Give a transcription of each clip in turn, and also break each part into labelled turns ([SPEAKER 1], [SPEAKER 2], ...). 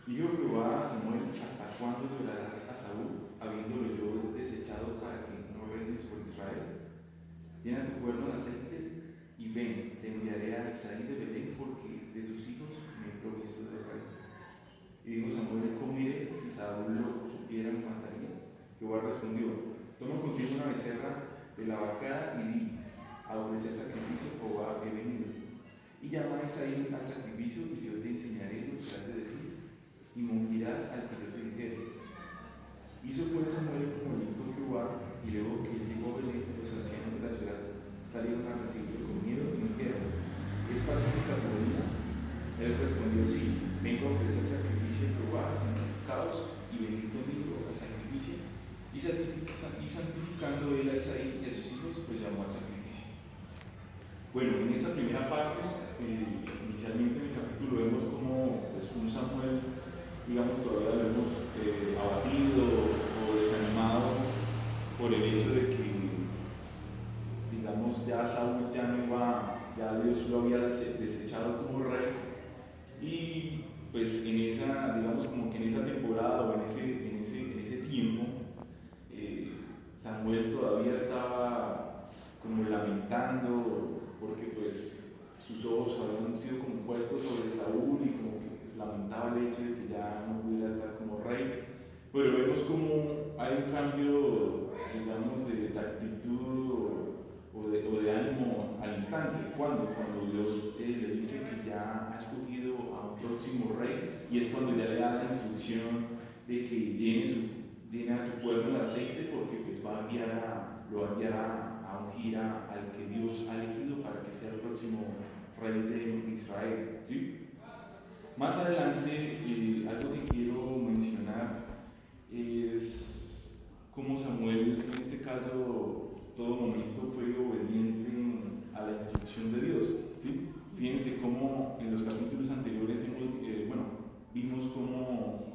[SPEAKER 1] Dijo Jehová a Samuel: ¿Hasta cuándo llorarás a Saúl, habiéndolo yo desechado para que no reines por Israel? Llena tu cuerno de aceite y ven, te enviaré a Isaí de Belén, porque de sus hijos me he provisto de rey. Y dijo Samuel: ¿Cómo iré? Si Saúl lo supiera, me mataría. Jehová respondió: toma contigo una becerra de la vacada y di: a ofrecer sacrificio, Jehová he venido. Y llama a Isaí al sacrificio, y yo te enseñaré lo que has de decir, y me ungirás al que yo te dijere. Hizo pues Samuel como le dijo Jehová, y luego que llegó a Belén, los ancianos de la ciudad salieron a recibirlo con miedo y dijeron: ¿es pacífica tu venida? Él respondió: sí, vengo a ofrecer sacrificio a Jehová sin pecados, y venid conmigo al sacrificio. Y santificando él a Isaí y a sus hijos, pues llamó al sacrificio. Bueno, en esta primera parte, inicialmente en el capítulo vemos como pues, un Samuel, digamos, todavía lo hemos abatido o desanimado por el hecho de que, digamos, ya Saúl ya no iba, ya Dios lo había desechado como rey, y pues en esa, digamos, como que en esa temporada o en ese tiempo, Samuel todavía estaba como lamentando porque pues sus ojos habían sido como puestos sobre Saúl y como que pues, lamentaba el hecho de que ya no pudiera estar como rey. Pero vemos como hay un cambio, digamos, de actitud o de ánimo al instante. Cuando Dios le dice que ya ha escogido a un próximo rey, y es cuando ya le da la instrucción de que llene a tu pueblo de aceite, porque pues lo va a enviar a ungir al que Dios ha elegido para que sea el próximo rey de Israel, ¿sí? Más adelante, algo que quiero mencionar es cómo Samuel, en este caso, todo momento fue obediente a la instrucción de Dios, ¿sí? Fíjense cómo en los capítulos anteriores vimos cómo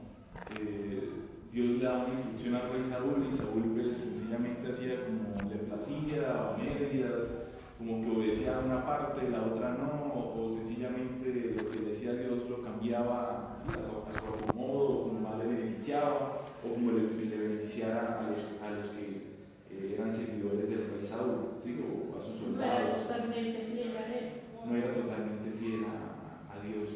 [SPEAKER 1] Dios le daba una instrucción al rey Saúl, y Saúl pues, sencillamente hacía como le placía, a medias, como que obedecía a una parte, la otra no, o sencillamente lo que decía Dios lo cambiaba así, a su acomodo, como más le beneficiaba, o como le beneficiara a los que eran seguidores del rey Saúl, ¿sí? O a sus soldados. No era totalmente fiel a Dios.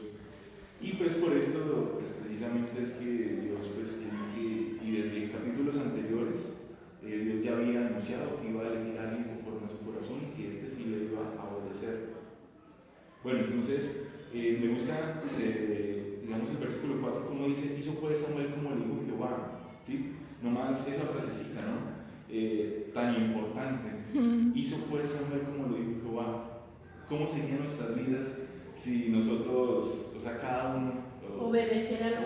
[SPEAKER 1] Y pues por esto, pues precisamente es que Dios pues elige, y desde capítulos anteriores, Dios ya había anunciado que iba a elegir a alguien conforme a su corazón y que éste sí le iba a obedecer. Bueno, entonces, me gusta, digamos, el versículo 4, como dice: hizo pues Samuel como le dijo Jehová, ¿sí? Nomás esa frasecita, ¿no? Tan importante. Hizo pues Samuel como lo dijo Jehová. ¿Cómo serían nuestras vidas si nosotros, o sea, cada uno obedeciéramos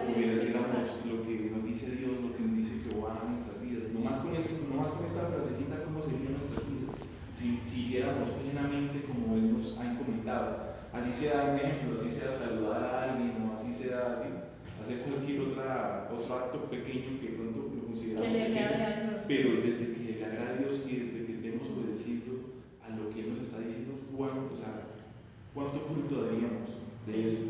[SPEAKER 1] lo que nos dice Dios, lo que nos dice Jehová en nuestras vidas? Nomás con esta frasecita, ¿cómo serían nuestras vidas si hiciéramos plenamente como Él nos ha encomendado? Así sea un ejemplo, así sea saludar a alguien, o así sea hacer cualquier otro acto pequeño que de pronto lo consideramos pequeño, pero desde que le agrade a Dios y desde que estemos obedeciendo a lo que Él nos está diciendo, ¿cuánto fruto daríamos de eso?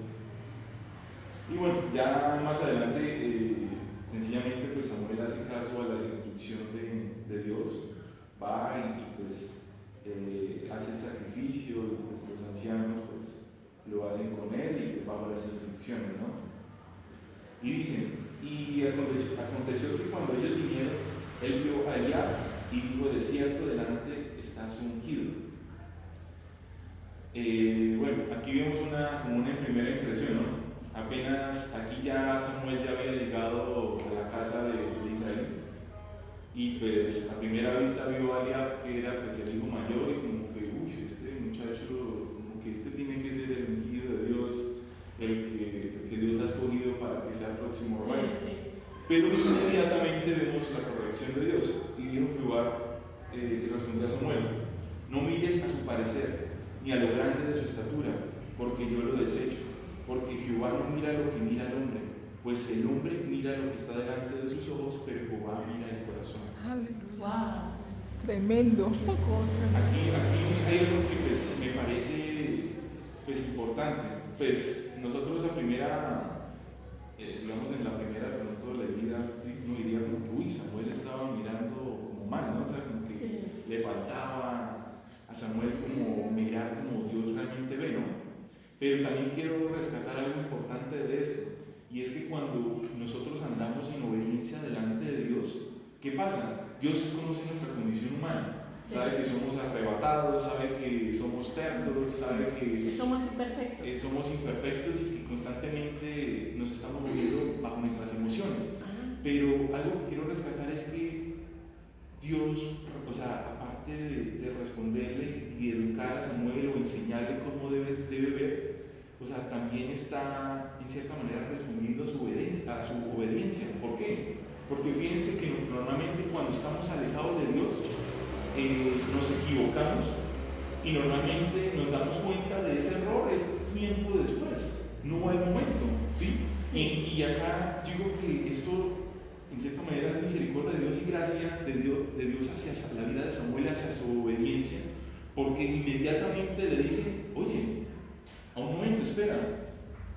[SPEAKER 1] Y bueno, ya más adelante, sencillamente pues Samuel hace caso a la instrucción de Dios, va y pues hace el sacrificio, y pues los ancianos pues lo hacen con él, y pues bajo las instrucciones, ¿no? Y dicen: y aconteció que cuando ellos vinieron, él vio a Eliab y dijo: de cierto delante está su ungido. Bueno, aquí vemos como una primera impresión, ¿no? Apenas aquí ya Samuel ya había llegado a la casa de Israel, y pues a primera vista vio a Eliab, que era pues el hijo mayor, y como que, uy, este muchacho, como que este tiene que ser el ungido de Dios, el que Dios ha escogido para que sea el próximo rey. Sí. Pero inmediatamente vemos la corrección de Dios, y dijo Jehová, respondió a Samuel: no mires a su parecer, ni a lo grande de su estatura, porque yo lo desecho. Porque Jehová no mira lo que mira el hombre, pues el hombre mira lo que está delante de sus ojos, pero Jehová mira el corazón.
[SPEAKER 2] ¡Wow! Tremendo.
[SPEAKER 1] Aquí hay algo que pues, me parece pues, importante. Pues nosotros a primera, digamos, en ¿qué pasa? Dios conoce nuestra condición humana.
[SPEAKER 3] Sí.
[SPEAKER 1] Sabe que somos arrebatados, sabe que somos tercos, sabe que
[SPEAKER 3] Somos imperfectos.
[SPEAKER 1] somos imperfectos y que constantemente nos estamos moviendo bajo nuestras emociones. Pero algo que quiero rescatar es que Dios, o sea, aparte de responderle y educar a Samuel o enseñarle cómo debe ver, o sea, también está en cierta manera respondiendo a su obediencia. ¿Por qué? Porque fíjense que normalmente cuando estamos alejados de Dios, nos equivocamos y normalmente nos damos cuenta de ese error es tiempo después, no al momento, ¿sí?
[SPEAKER 3] Sí.
[SPEAKER 1] Y acá digo que esto en cierta manera es misericordia de Dios y gracia de Dios hacia la vida de Samuel, hacia su obediencia, porque inmediatamente le dice, oye, a un momento, espera,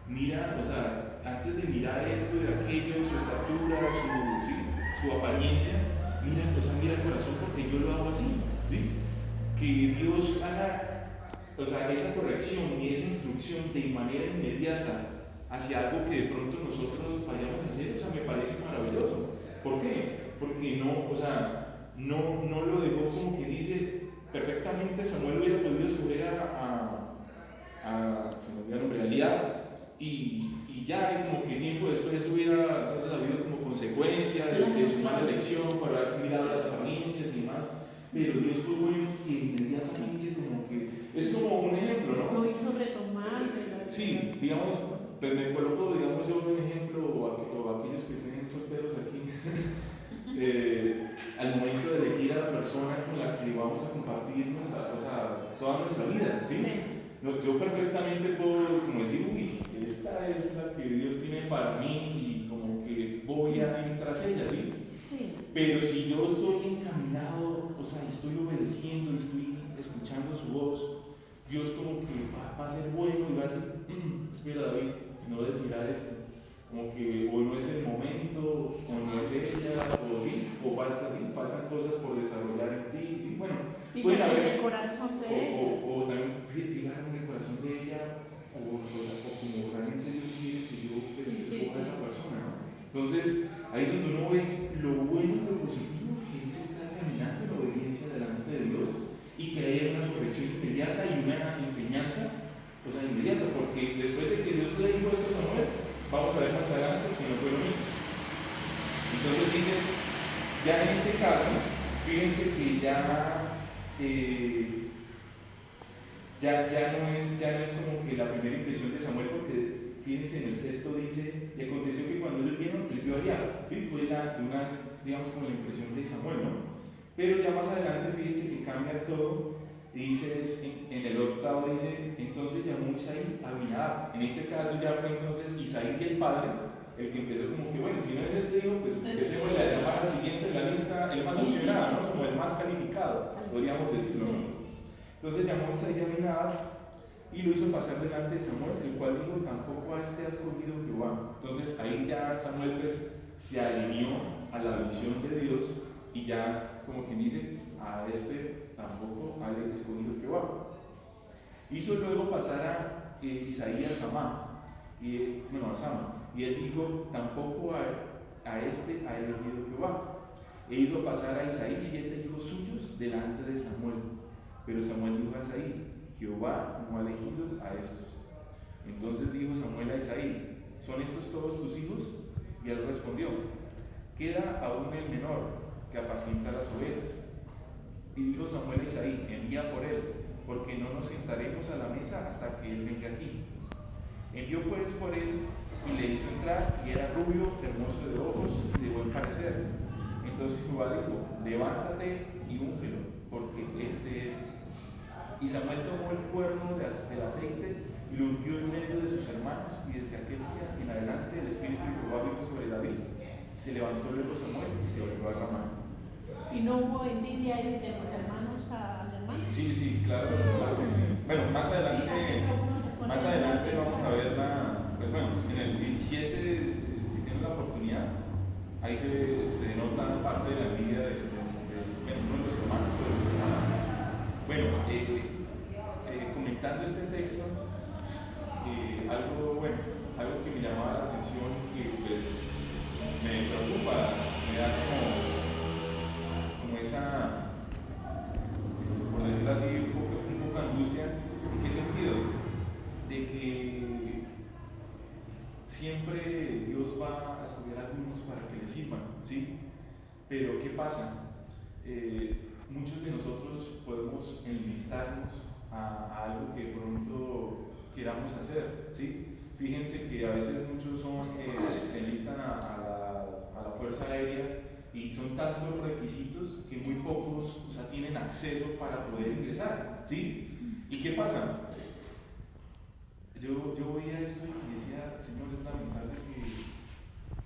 [SPEAKER 1] mira, o sea, antes de mirar esto y aquello, su estatura, su apariencia, mira el corazón, porque yo lo hago así, ¿sí? Que Dios haga, o sea, esa corrección y esa instrucción de manera inmediata hacia algo que de pronto nosotros vayamos a hacer, o sea, me parece maravilloso. ¿Por qué? Porque no, o sea, no lo dejó como que dice, perfectamente Samuel hubiera podido escoger se me olvidó el nombre, a Eliab, y ya como que tiempo después hubiera entonces habido como consecuencia de su mala elección para haber mirado las apariencias y demás, pero Dios fue bueno y inmediatamente como que, es como un ejemplo, ¿no?
[SPEAKER 3] Lo hizo retomar.
[SPEAKER 1] Sí, digamos, pues me coloco, digamos, yo un ejemplo, o aquellos que estén solteros aquí, al momento de elegir a la persona con la que vamos a compartir toda nuestra vida, ¿sí?
[SPEAKER 3] Sí.
[SPEAKER 1] No, yo perfectamente puedo como decir, uy, esta es la que Dios tiene para mí y como que voy a ir tras ella, ¿sí?
[SPEAKER 3] Sí.
[SPEAKER 1] Pero si yo estoy encaminado, o sea, estoy obedeciendo, estoy escuchando su voz, Dios como que va a ser bueno y va a decir, espera David, no debes mirar esto, como que o no es el momento, o no es ella, o sí, o faltan cosas por desarrollar en ti, sí, bueno, pueden
[SPEAKER 3] Fíjate
[SPEAKER 1] haber,
[SPEAKER 3] en el corazón de él.
[SPEAKER 1] o también fijarme en el corazón de ella, o como realmente Dios quiere que yo pues, escoja a esa persona, ¿no? Entonces, ahí es donde uno ve lo bueno y lo positivo que es estar caminando en la obediencia delante de Dios y que haya una corrección inmediata y una enseñanza, o sea, inmediata, porque después de que Dios le dijo esto a Samuel, vamos a ver más adelante que no fue lo mismo. Entonces dice, ya en este caso, fíjense que ya no es como que la primera impresión de Samuel, porque fíjense en el 6 dice, y aconteció que cuando ellos vieron, él vio a Eliab, ¿sí? Fue digamos como la impresión de Samuel, ¿no? Pero ya más adelante fíjense que cambia todo y dice en el 8 dice, entonces llamó Isaí a Abinadab. En este caso ya fue entonces Isaí el padre el que empezó como que bueno, si no es este hijo, pues que se vuelve a llamar al siguiente en la lista, el más opcionado, ¿no? Como el más calificado, podríamos decirlo, ¿no? Entonces llamó Isaí a Abinadab y lo hizo pasar delante de Samuel, el cual dijo, tampoco a este ha escogido Jehová. Entonces ahí ya Samuel pues, se alineó a la visión de Dios y ya como quien dice, a este tampoco ha escogido Jehová. Hizo luego pasar a Isaías a Samá, a Sama, y él dijo, tampoco a este ha elegido Jehová. E hizo pasar a Isaí 7 hijos suyos delante de Samuel. Pero Samuel dijo a Isaí, Jehová no ha elegido a estos. Entonces dijo Samuel a Isaí, ¿son estos todos tus hijos? Y él respondió, queda aún el menor, que apacienta las ovejas. Y dijo Samuel a Isaí, envía por él, porque no nos sentaremos a la mesa hasta que él venga aquí. Envió pues por él y le hizo entrar, y era rubio, hermoso de ojos y de buen parecer. Entonces Jehová dijo, levántate y úngelo, porque este es. Y Samuel tomó el cuerno del aceite y lo ungió en medio de sus hermanos, y desde aquel día en adelante el espíritu de Jehová vino sobre David. Se levantó luego Samuel y se volvió a Ramá.
[SPEAKER 3] ¿Y no hubo envidia ahí de los hermanos al hermano?
[SPEAKER 1] Sí, claro que sí. Bueno, más adelante vamos a ver pues bueno, en el 17, si tienes la oportunidad, ahí se denota parte de la envidia de uno de los hermanos o de los hermanos. Bueno, comentando este texto, algo que me llamaba la atención y que pues me preocupa, me da como siempre Dios va a escoger a algunos para que le sirvan, ¿sí? Pero ¿qué pasa? Muchos de nosotros podemos enlistarnos a algo que pronto queramos hacer, ¿sí? Fíjense que a veces muchos se enlistan a la Fuerza Aérea y son tantos requisitos que muy pocos, o sea, tienen acceso para poder ingresar, ¿sí? ¿Y qué pasa? Yo veía esto y decía, Señor, es lamentable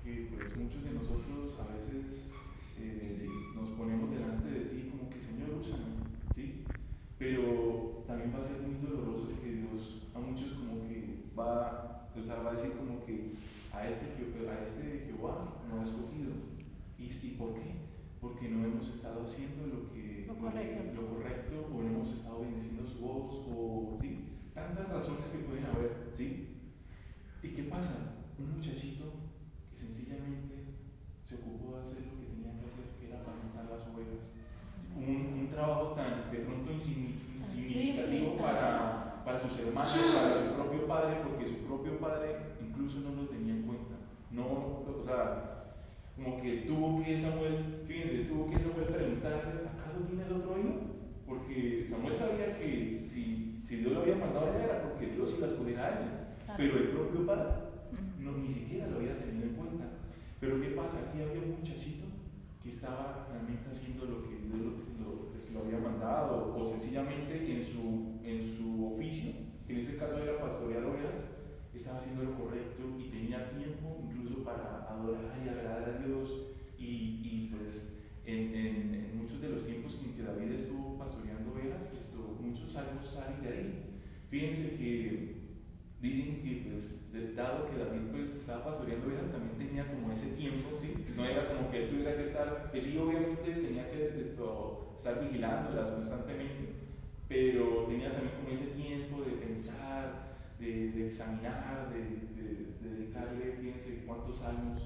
[SPEAKER 1] que pues muchos de nosotros a veces sí, nos ponemos delante de ti como que, Señor, úsame, ¿sí? Pero también va a ser muy doloroso que Dios a muchos como que va a decir como que a este Jehová no ha escogido. ¿Y por qué? Porque no hemos estado haciendo lo correcto, o no hemos estado obedeciendo su voz, o ¿sí? Tantas razones que pueden haber, ¿sí? ¿Y qué pasa? Un muchachito que sencillamente se ocupó de hacer lo que tenía que hacer, que era parentar las ovejas. Un trabajo tan de pronto insignificativo para sus hermanos, para su propio padre, porque su propio padre incluso no lo tenía en cuenta. No, o sea, como que tuvo que Samuel preguntarle, ¿acaso tienes otro hijo? Porque Samuel sabía que si Dios lo había mandado allá era porque Dios iba a escoger a él, pero el propio padre ni siquiera lo había tenido en cuenta. Pero ¿qué pasa? Aquí había un muchachito que estaba realmente haciendo lo que Dios lo había mandado, o sencillamente en su oficio, que en este caso era pastorear ovejas, estaba haciendo lo correcto y tenía tiempo incluso para adorar y agradar a Dios. Y pues en muchos de los tiempos en que David estuvo pastoreando ovejas, muchos salmos salen de ahí. Fíjense que dicen que pues dado que David pues estaba pastoreando ovejas, también tenía como ese tiempo, ¿sí? No era como que él tuviera que estar, que sí, obviamente tenía que estar vigilándolas constantemente, pero tenía también como ese tiempo de pensar, de examinar, de dedicarle. Fíjense cuántos salmos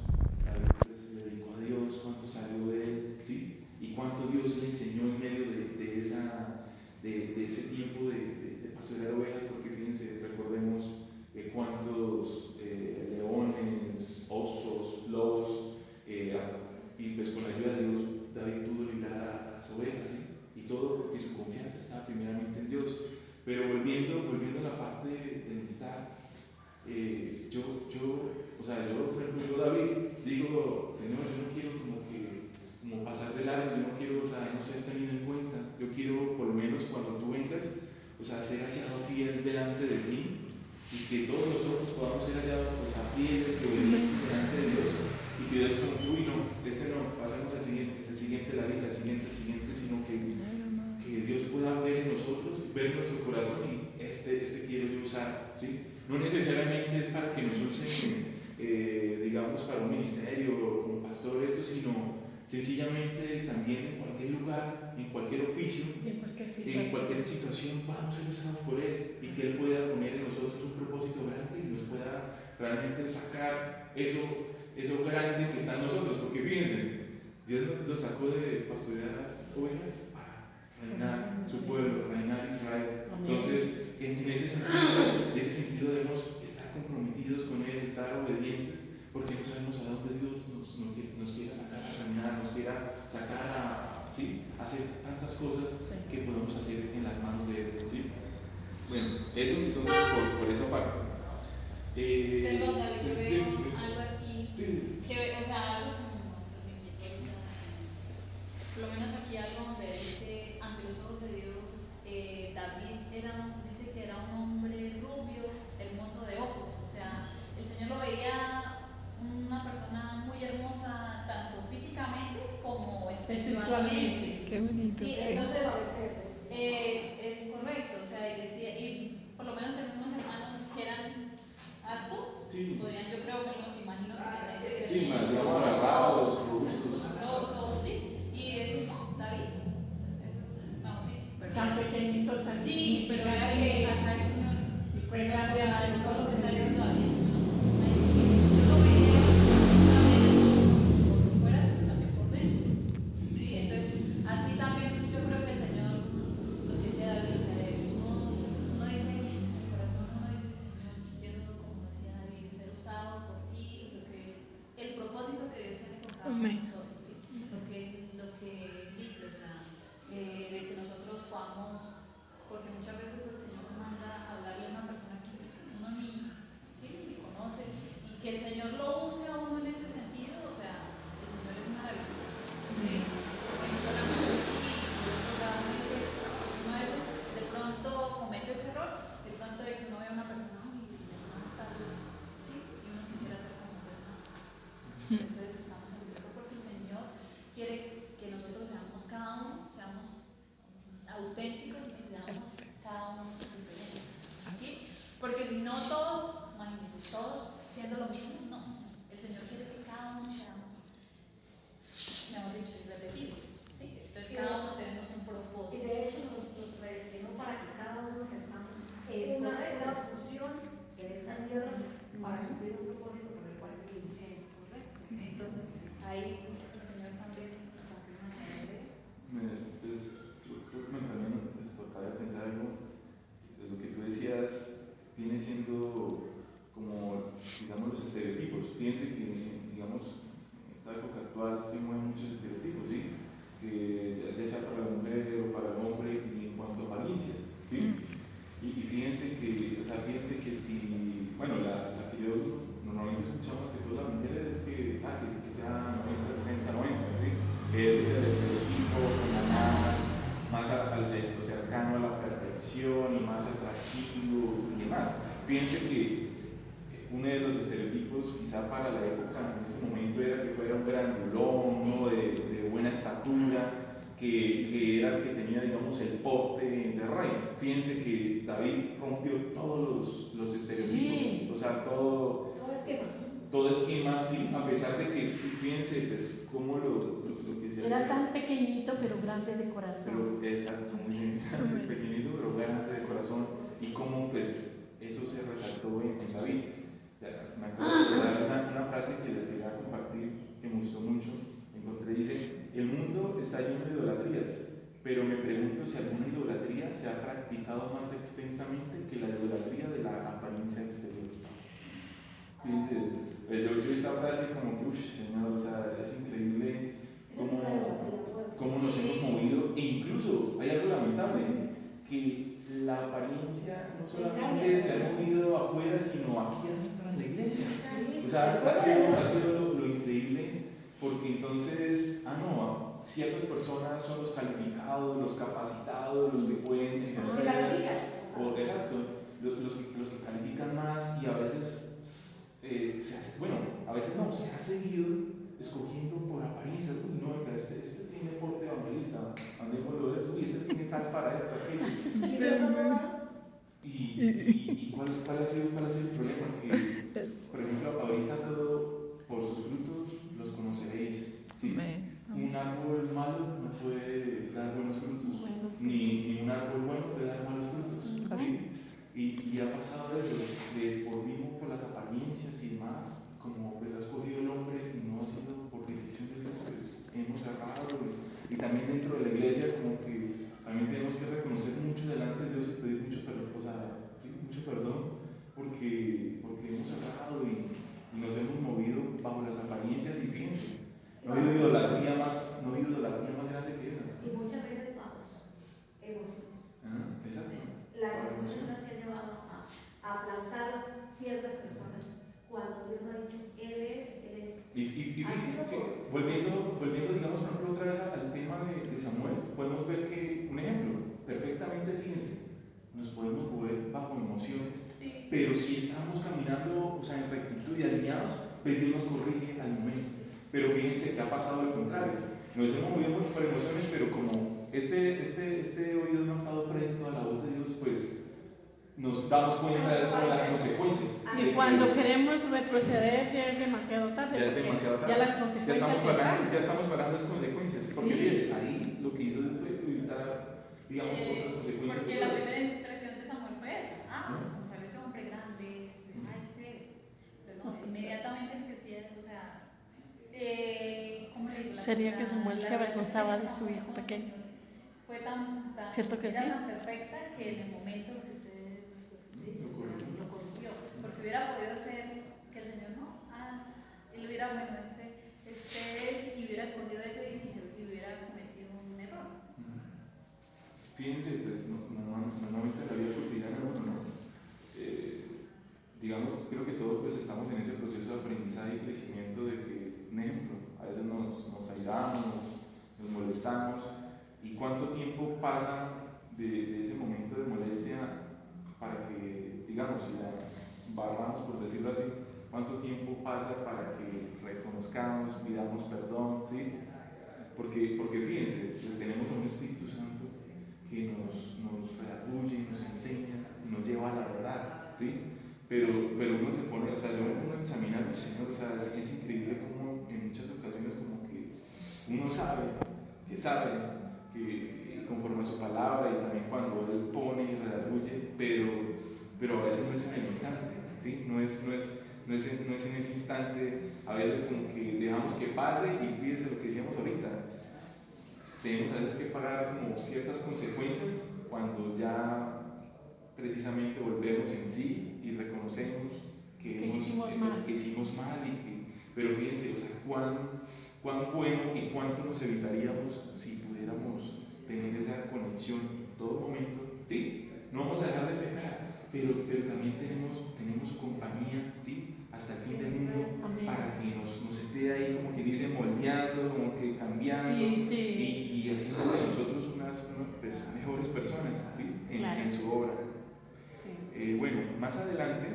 [SPEAKER 1] David pues, le dedicó a Dios, cuánto salió de él, ¿sí? Y cuánto Dios le enseñó en medio de ese tiempo de pastorear ovejas, porque fíjense, recordemos cuántos leones, osos, lobos, y pues con la ayuda de Dios David pudo librar a las ovejas, ¿sí? Y todo porque su confianza estaba primeramente en Dios. Pero volviendo a la parte de enlistar, por ejemplo, David, digo, Señor, yo no quiero como pasar de largo, yo no quiero, no ser tenido en cuenta, yo quiero por lo menos cuando tú vengas, ser hallado fiel delante de ti, y que todos nosotros podamos ser hallados fieles y obedientes delante de Dios, y que Dios como tú y no, pasemos al siguiente la lista, el siguiente, sino que Dios pueda ver en nosotros, ver nuestro corazón y este quiero yo usar, ¿sí? No necesariamente es para que nos usen, digamos, para un ministerio o como pastor, sino sencillamente también en cualquier lugar, en cualquier oficio, en cualquier situación, vamos a ser usados por Él y que Él pueda poner en nosotros un propósito grande y nos pueda realmente sacar eso grande que está en nosotros, porque fíjense, Dios nos sacó de pastorear ovejas para reinar su pueblo, reinar Israel. Entonces, en ese sentido debemos estar comprometidos con Él, estar obedientes, porque no sabemos a dónde Dios nos quiera sacar a reinar, nos quiera sacar a hacer tantas cosas que podemos hacer en las manos de Él, ¿sí? Bueno, eso entonces por esa parte.
[SPEAKER 4] Perdón, David, yo veo algo aquí,
[SPEAKER 1] sí.
[SPEAKER 4] algo que me mostró por lo menos aquí algo donde dice, ante los ojos de Dios, David dice que era un hombre rubio, hermoso de ojos, el Señor lo veía una persona muy hermosa, tanto físicamente como espiritualmente.
[SPEAKER 2] Qué bonito.
[SPEAKER 4] Sí,
[SPEAKER 2] Sí.
[SPEAKER 4] entonces es correcto, y decía, y por lo menos tenemos hermanos que eran altos,
[SPEAKER 1] Sí.
[SPEAKER 4] yo creo que los imagino que
[SPEAKER 1] Sí, digamos agarrados, robustos.
[SPEAKER 4] sí, y decir, no, David, eso es
[SPEAKER 3] Tan pequeñito, tan
[SPEAKER 4] sí, pero vea que acá el Señor
[SPEAKER 3] y fue grande ante
[SPEAKER 4] todo lo que está
[SPEAKER 3] nosotros.
[SPEAKER 4] diciendo David, yo lo veía por fuera, sino también por dentro. Sí, entonces, así también yo creo que el Señor lo dice a David, uno dice, en el corazón uno dice, Señor, quiero, como decía David, ser usado por ti, Entonces estamos en guerra porque el Señor quiere que nosotros seamos cada uno, seamos auténticos y que seamos cada uno diferentes. ¿Sí? Porque si no todos, imagínense, todos siendo lo mismo, no. El Señor quiere que cada uno seamos, mejor dicho, irrepetibles. ¿Sí? Entonces cada uno tenemos un
[SPEAKER 5] Y
[SPEAKER 4] propósito.
[SPEAKER 5] de hecho nos predestinó para que cada uno ejerzamos
[SPEAKER 4] Es correcto.
[SPEAKER 5] una función en esta tierra para cumplir un propósito por el cual vivimos.
[SPEAKER 4] Es correcto. Entonces ahí el Señor también nos hace manera de eso.
[SPEAKER 1] Pues, yo creo que también esto acaba de pensar algo, de lo que tú decías viene siendo como, digamos, los estereotipos. Fíjense que, digamos, en esta época actual se mueven muchos estereotipos, ¿sí? Que ya sea para la mujer o para el hombre y en cuanto a apariencias, ¿sí? Y fíjense que si, bueno, la que yo normalmente escuchamos que todas las mujeres es que sea 90, 60, 90, ¿sí? Ese es el estereotipo como más al esto cercano a la perfección y más atractivo y demás. Fíjense que uno de los estereotipos quizá para la época en este momento era que fuera un grandulón, ¿no? de buena estatura, que era el que tenía, digamos, el porte de rey. Fíjense que David rompió todos los estereotipos, o sea, todo esquema, sí, a pesar de que, fíjense, pues, cómo lo que se
[SPEAKER 3] Era tan pequeñito pero grande de corazón.
[SPEAKER 1] pero exactamente, pequeñito pero grande de corazón, y cómo pues eso se resaltó en David. Me acabo de dar una frase que les quería compartir que me gustó mucho. Encontré, dice: el mundo está lleno de idolatrías, pero me pregunto si alguna idolatría se ha practicado más extensamente que la idolatría de la apariencia exterior. Fíjense, pues yo esta frase como que, uff, Señor, o sea, es increíble cómo nos hemos movido, e incluso hay algo lamentable, que la apariencia no solamente se ha movido afuera, sino aquí adentro en la iglesia. O sea, ha sido lo increíble, porque entonces, ciertas personas son los calificados, los capacitados, los que pueden ejercer, exacto, los que califican más, y a veces se ha seguido escogiendo por apariencia. Uy, no, pero este tiene porte evangelista, andémoslo esto, y este tiene tal para esto, aquello. ¿Y cuál ha sido el problema? Que, por ejemplo, ahorita todo, por sus frutos los conoceréis. ¿Sí? Un árbol malo no puede dar buenos frutos, ni un árbol bueno puede dar malos frutos. ¿Sí? Y ha pasado eso, de por vivo por las apariencias y demás, como pues ha escogido el hombre y no ha sido por dirección de Dios, pues hemos errado. Y también dentro de la iglesia, como que también tenemos que reconocer mucho delante de Dios y pedir mucho perdón, porque hemos errado y nos hemos movido bajo las apariencias, y fíjense, no ha habido idolatría más grande que esa.
[SPEAKER 5] Y muchas veces vamos, emociones.
[SPEAKER 1] Exacto.
[SPEAKER 5] Las emociones son las que han llevado a plantar ciertas personas cuando Dios no ha dicho, Él es.
[SPEAKER 1] Y volviendo, digamos, por ejemplo, otra vez al tema de Samuel, podemos ver que, un ejemplo, perfectamente, fíjense, nos podemos mover bajo emociones,
[SPEAKER 4] Sí.
[SPEAKER 1] pero si estamos caminando, o sea, en rectitud y alineados, pues Dios nos corrige al momento. Pero fíjense que ha pasado lo contrario. Nos hemos movido por emociones, pero como este oído no ha estado presto a la voz de Dios, pues nos damos cuenta de eso, de las consecuencias.
[SPEAKER 3] Y cuando queremos retroceder ya es demasiado tarde.
[SPEAKER 1] Ya es demasiado tarde.
[SPEAKER 3] Ya las consecuencias
[SPEAKER 1] Ya estamos pagando las consecuencias. Porque fíjense, ahí lo que hizo Dios fue evitar, digamos, otras consecuencias.
[SPEAKER 4] Porque la primera impresión de Samuel fue esa. Como salió ese hombre grande, este es. Pero no, inmediatamente empecé, o sea, ¿cómo le digo?
[SPEAKER 3] Sería que Samuel se avergonzaba de su hijo pequeño.
[SPEAKER 4] Fue tan
[SPEAKER 3] ¿Cierto que
[SPEAKER 4] era
[SPEAKER 3] sí?
[SPEAKER 4] tan perfecta que en el momento que usted lo corrigió. Porque hubiera podido ser que el Señor él hubiera, este es, y hubiera escondido ese edificio y hubiera cometido un error.
[SPEAKER 1] Fíjense, pues normalmente en la vida cotidiana, digamos, creo que todos pues estamos en ese proceso de aprendizaje y crecimiento de que, un ejemplo, a veces nos airamos, nos molestamos, y cuánto tiempo pasa de ese momento de molestia para que, digamos, si la barramos, por pidamos perdón, ¿sí? Porque fíjense, pues tenemos a un Espíritu Santo que nos redarguye, nos enseña, nos lleva a la verdad, ¿sí? Pero uno se pone, o sea, yo me pongo a examinar al Señor, o sea, es increíble como en muchas ocasiones como que uno sabe que conforme a su palabra y también cuando Él pone y redarguye, pero a veces no es en el instante, ¿sí? No es en ese instante, a veces como que dejamos que pase y fíjense lo que decíamos ahorita, tenemos a veces que pagar como ciertas consecuencias cuando ya precisamente volvemos en sí y reconocemos que hicimos mal pero fíjense, o sea, cuán bueno y cuánto nos evitaríamos si pudiéramos tener esa conexión en todo momento, ¿sí? No vamos a dejar de pecar, pero también tenemos su compañía, ¿sí? Hasta el fin del mundo, para que nos esté ahí, como que dice, moldeando, como que cambiando, y haciendo de nosotros unas pues, mejores personas, ¿sí? En su obra. Bueno, más adelante,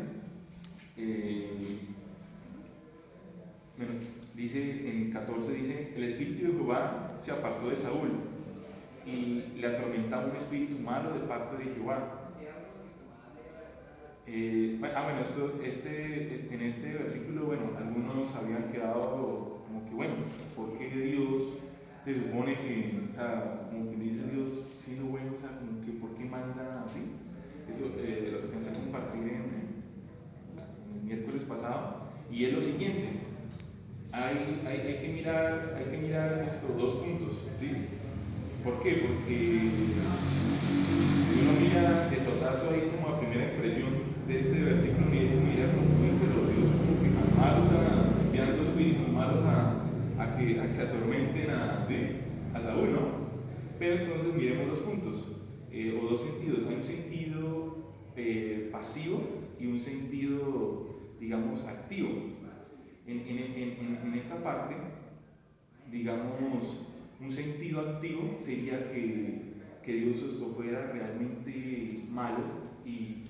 [SPEAKER 1] dice en 14, dice, el espíritu de Jehová se apartó de Saúl y le atormentaba un espíritu malo de parte de Jehová. Bueno, en este versículo, bueno, algunos habían quedado como que, bueno, ¿por qué Dios se supone que, o sea, como que dice Dios siendo bueno, o sea, como que ¿por qué manda así? Eso lo que pensé compartir en el miércoles pasado, y es lo siguiente, hay que mirar estos dos puntos, ¿sí? ¿Por qué? Porque si uno mira de totazo ahí como a primera impresión de este versículo, mira como pero Dios como que malos enviando espíritus malos a que atormenten a Saúl, ¿no? Pero entonces miremos dos puntos, o dos sentidos. Hay un sentido pasivo y un sentido, digamos, activo. En esta parte, digamos, un sentido activo sería que Dios esto fuera realmente malo y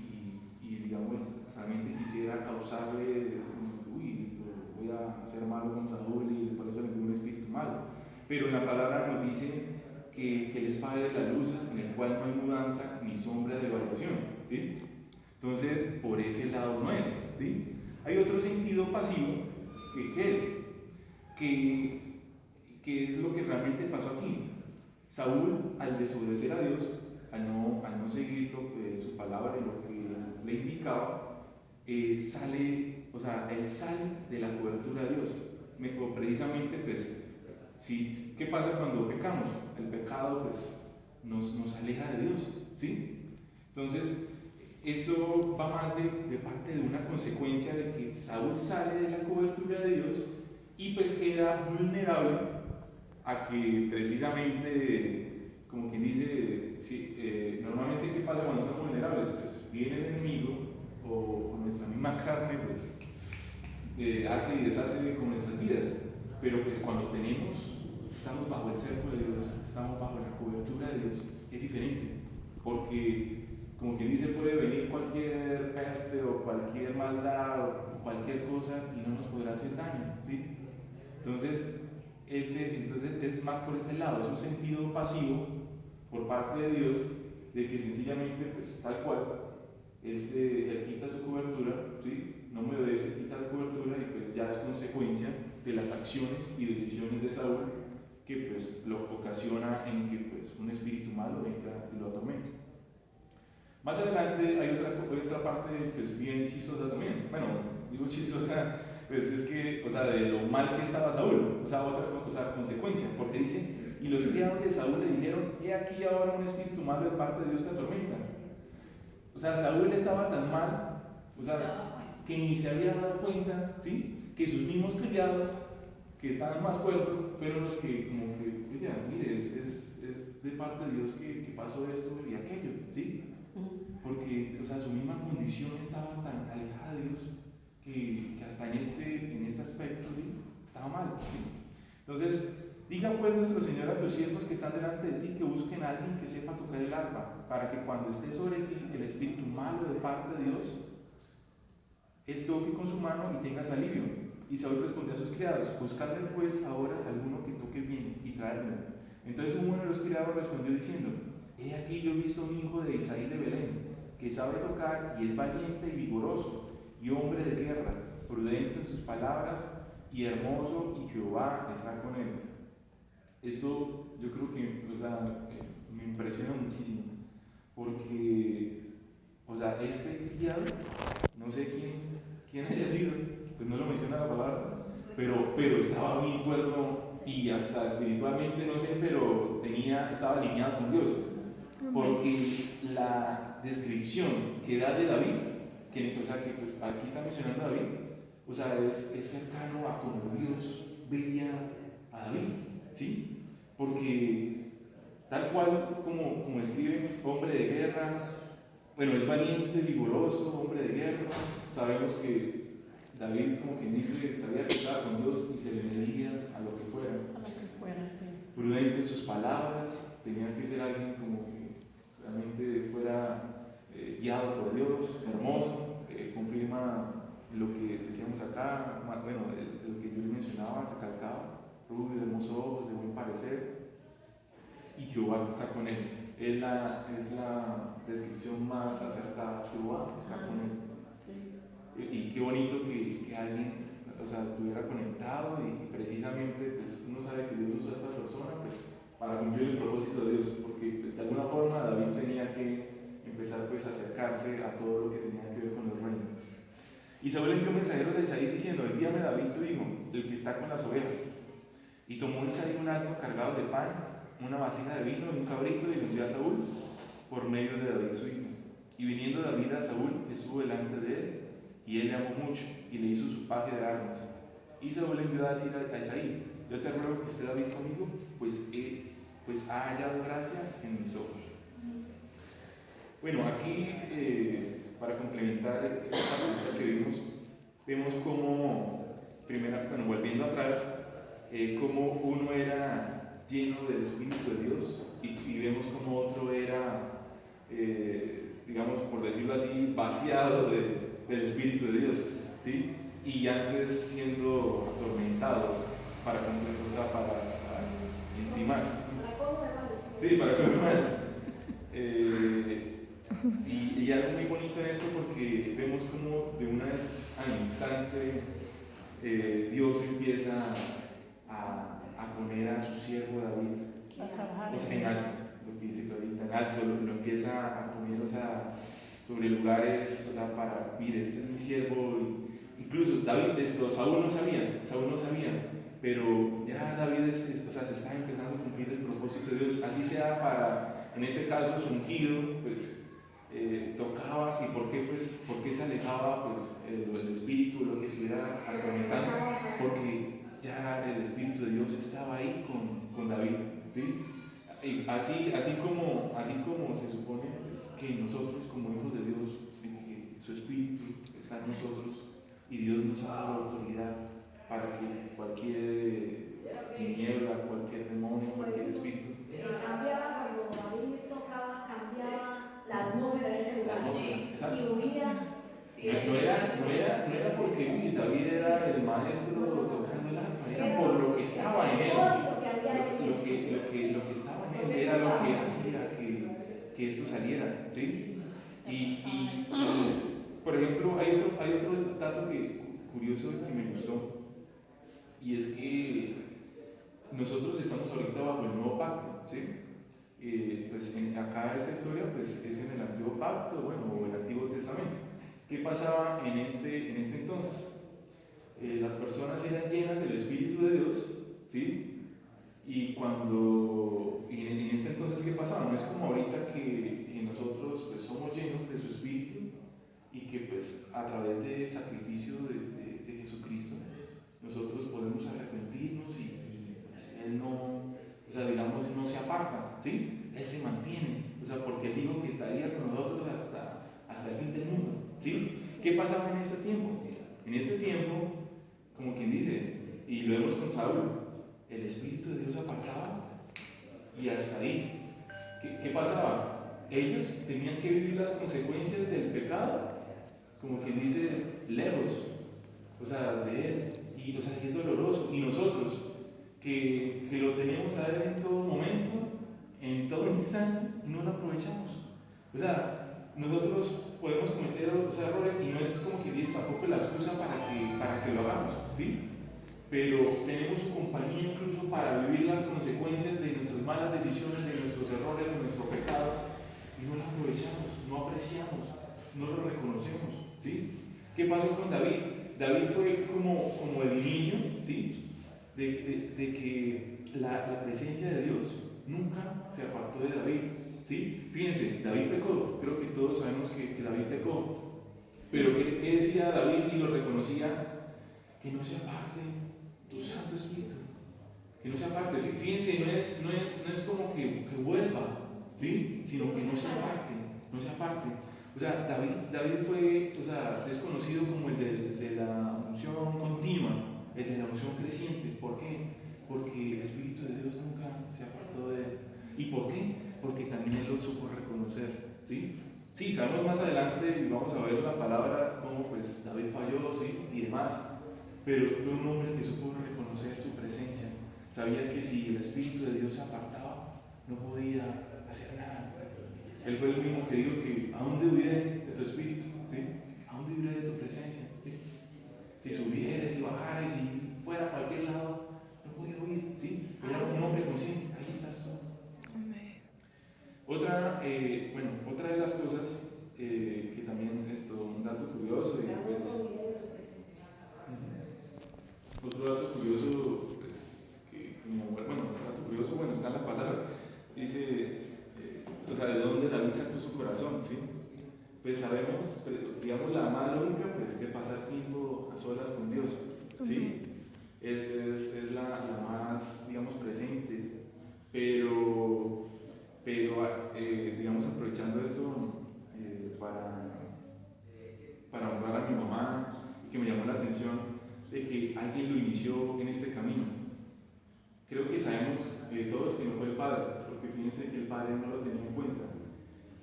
[SPEAKER 1] digamos, realmente quisiera causarle, voy a hacer malo con Saúl y por eso le envío un espíritu malo. Pero la palabra nos dice que Él es Padre de las luces, en el cual no hay mudanza ni sombra de variación, ¿sí? Entonces, por ese lado no es, ¿sí? Hay otro sentido pasivo, que es, que es lo que realmente pasó aquí. Saúl, al desobedecer a Dios, al no seguir su palabra y lo que le indicaba, él sale de la cobertura de Dios. Precisamente, pues, ¿qué pasa cuando pecamos? El pecado, pues, nos aleja de Dios, ¿sí? Entonces, esto va más de parte de una consecuencia de que Saúl sale de la cobertura de Dios y pues queda vulnerable a que precisamente, como quien dice, normalmente ¿qué pasa cuando estamos vulnerables? Pues viene el enemigo o nuestra misma carne, pues hace y deshace con nuestras vidas, pero pues cuando estamos bajo el cerco de Dios, estamos bajo la cobertura de Dios, es diferente, porque como quien dice, puede venir cualquier peste o cualquier maldad o cualquier cosa y no nos podrá hacer daño, ¿sí? Entonces es más por este lado, es un sentido pasivo por parte de Dios, de que sencillamente, pues tal cual, Él quita su cobertura, ¿sí? No me obedece, quita la cobertura y pues ya es consecuencia de las acciones y decisiones de Saúl que pues lo ocasiona en que pues un espíritu malo venga y lo atormente. Más adelante hay otra parte pues bien chistosa también, bueno, digo chistosa, pues es que, o sea, de lo mal que estaba Saúl, o sea, consecuencia, porque dice, y los criados de Saúl le dijeron, he aquí ahora un espíritu malo de parte de Dios te atormenta. O sea, Saúl estaba tan mal, o sea, que ni se había dado cuenta, ¿sí? Que sus mismos criados, que estaban más cuerdos, fueron los que, como que, oye, mire, es de parte de Dios que pasó esto y aquello, ¿sí? Porque, o sea, su misma condición estaba tan alejada de Dios que hasta en este aspecto, ¿sí? Estaba mal, ¿sí? Entonces, diga pues nuestro Señor a tus siervos que están delante de ti que busquen a alguien que sepa tocar el arpa, para que cuando esté sobre ti el espíritu malo de parte de Dios, Él toque con su mano y tengas alivio. Y Saúl respondió a sus criados: buscadme pues ahora alguno que toque bien y traédmelo. Entonces uno de los criados respondió diciendo: he aquí yo he visto un hijo de Isaí de Belén, que sabe tocar y es valiente y vigoroso, y hombre de guerra, prudente en sus palabras y hermoso, y Jehová está con él. Esto yo creo que, me impresiona muchísimo, porque, este criado, no sé quién haya sido, pues no lo menciona la palabra, pero estaba bien cuerdo y hasta espiritualmente, no sé, pero estaba alineado con Dios, porque la descripción que da de David, que pues, aquí está mencionando a David, es cercano a como Dios veía a David, ¿sí? Porque tal cual como escribe, hombre de guerra, es valiente, vigoroso, hombre de guerra. Sabemos que David, como quien dice, sabía que estaba con Dios y se le medía a lo que fuera.
[SPEAKER 3] A lo que fuera, sí.
[SPEAKER 1] Prudente en sus palabras, tenía que ser alguien como que realmente fuera guiado por Dios, hermoso, confirma lo que decíamos acá, lo que yo le mencionaba, recalcaba, rubio, de hermosos ojos, de buen parecer, y Jehová está con él. Es la descripción más acertada. Jehová está con él. Y qué bonito que alguien estuviera conectado y precisamente pues, uno sabe que Dios usa a esta persona pues, para cumplir el propósito de Dios, porque pues, de alguna forma David tenía que empezar pues, a acercarse a todo lo que tenía que ver con el reino. Y Saúl envió mensajeros a Isaí diciendo: envíame David tu hijo, el que está con las ovejas. Y tomó Isaí un asno cargado de pan, una vasija de vino y un cabrito, y lo envió a Saúl por medio de David su hijo. Y viniendo David a Saúl, estuvo delante de él, y él le amó mucho, y le hizo su paje de armas. Y Saúl envió a decir a Isaí: yo te ruego que esté David conmigo, pues ha hallado gracia en mis ojos. Bueno, aquí para complementar esta pregunta que vemos como, volviendo atrás, como uno era lleno del Espíritu de Dios y vemos como otro era, digamos, por decirlo así, vaciado del Espíritu de Dios, ¿sí? Y antes siendo atormentado para encimar. Sí, para comer más. Y algo muy bonito en esto porque vemos como de una vez al instante Dios empieza a poner a su siervo David en alto, lo que dice Claudita, en alto, lo empieza a poner sobre lugares, para, mire, este es mi siervo. Incluso Saúl no sabía, pero ya David se está empezando a cumplir el propósito de Dios, así sea para, en este caso, su ungido, pues tocaba. ¿Y por qué se alejaba el espíritu, lo que estuviera atormentando? Porque ya el Espíritu de Dios estaba ahí con David, ¿sí? Y así como se supone que nosotros como hijos de Dios, que su Espíritu está en nosotros y Dios nos ha dado autoridad para que cualquier tiniebla, cualquier demonio, cualquier espíritu
[SPEAKER 5] Cambiaba cuando David tocaba, cambiaba la atmósfera de ese lugar.
[SPEAKER 1] Exacto.
[SPEAKER 5] Y huía.
[SPEAKER 1] No era porque David era el maestro tocando el arpa, era por lo que estaba en él. Lo que estaba en él era lo que hacía que esto saliera, ¿sí? Y por ejemplo, hay otro dato curioso que me gustó, y es que nosotros estamos ahorita bajo el nuevo pacto, ¿sí? Acá esta historia pues, es en el antiguo pacto, o el antiguo testamento. ¿Qué pasaba en este entonces? Las personas eran llenas del Espíritu de Dios, ¿sí? Y en este entonces, ¿qué pasaba? No es como ahorita que nosotros pues, somos llenos de su Espíritu y que pues a través del sacrificio de Jesucristo nosotros podemos arrepentirnos y pues, Él no se aparta, ¿sí? Él se mantiene, porque Él dijo que estaría con nosotros hasta el fin del mundo, ¿sí? ¿Qué pasaba en este tiempo? En este tiempo, como quien dice, y lo vemos con Saúl, el Espíritu de Dios apartaba y hasta ahí. ¿Qué pasaba? Ellos tenían que vivir las consecuencias del pecado, como quien dice, lejos, de Él. o sea, que es doloroso. Y nosotros, que lo tenemos a Él en todo momento, en todo instante, y no lo aprovechamos. O sea, nosotros podemos cometer errores y no es como que Dios tampoco la excusa para que lo hagamos, ¿sí? Pero tenemos su compañía incluso para vivir las consecuencias de nuestras malas decisiones, de nuestros errores, de nuestro pecado, y no lo aprovechamos, no apreciamos, no lo reconocemos, ¿sí? ¿Qué pasó con David? David fue como el inicio, ¿sí? De que la presencia de Dios nunca se apartó de David, ¿sí? Fíjense, David pecó, creo que todos sabemos que David pecó, pero ¿qué decía David y lo reconocía? Que no se aparte tu Santo Espíritu, que no se aparte. Fíjense, no es como que vuelva, ¿sí? Sino que no se aparte. O sea, David fue, es conocido como el de la unción continua, el de la unción creciente. ¿Por qué? Porque el Espíritu de Dios nunca se apartó de él. ¿Y por qué? Porque también él lo supo reconocer, ¿sí? Sí, sabemos más adelante y vamos a ver la palabra cómo pues David falló, ¿sí? Y demás. Pero fue un hombre que supo reconocer su presencia. Sabía que si el Espíritu de Dios se apartaba, no podía hacer nada. Él fue el mismo que dijo que ¿a dónde huiré de tu Espíritu? ¿Sí? ¿A dónde huiré de tu presencia? ¿Sí? Si subieres y bajares y fuera a cualquier lado, no podía huir. ¿Sí? Era un hombre consciente. Ahí estás tú.
[SPEAKER 2] Amén.
[SPEAKER 1] Otra de las cosas que también un dato curioso y pues, otro dato curioso, pues, está en la palabra, dice, de dónde David sacó su corazón, ¿sí? Pues sabemos, digamos, la más lógica, pues, de pasar tiempo a solas con Dios, ¿sí? Es la más, digamos, presente, pero digamos, aprovechando esto para honrar a mi mamá, que me llamó la atención de que alguien lo inició en este camino. Creo que sabemos todos que no fue el padre, porque fíjense que el padre no lo tenía en cuenta.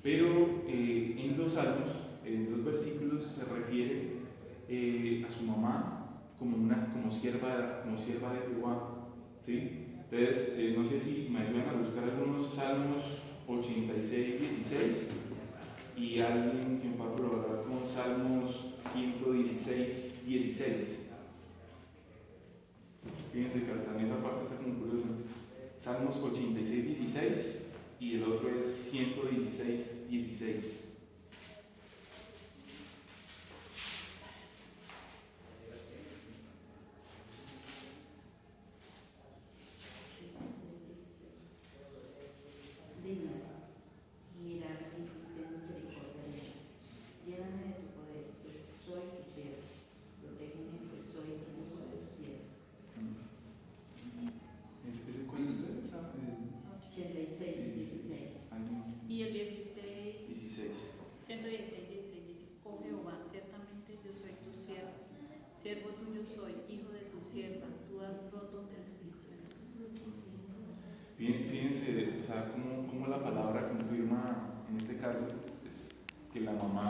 [SPEAKER 1] Pero en 2 salmos, en 2 versículos, se refiere a su mamá como sierva de Jehová, ¿sí? Entonces, no sé si me ayudan a buscar algunos salmos 86, 16 y alguien que me pueda colaborar con salmos 116, 16. Fíjense que hasta en esa parte está como curioso. Salmos 86, 16 y el otro es 116, 16.
[SPEAKER 4] Y el 16,
[SPEAKER 1] 16.
[SPEAKER 4] 116, 16 dice: Oh Jehová, ciertamente yo soy tu siervo tuyo soy, hijo de tu sierva, tú has roto el juicio.
[SPEAKER 1] Fíjense, cómo la palabra confirma en este caso pues, que la mamá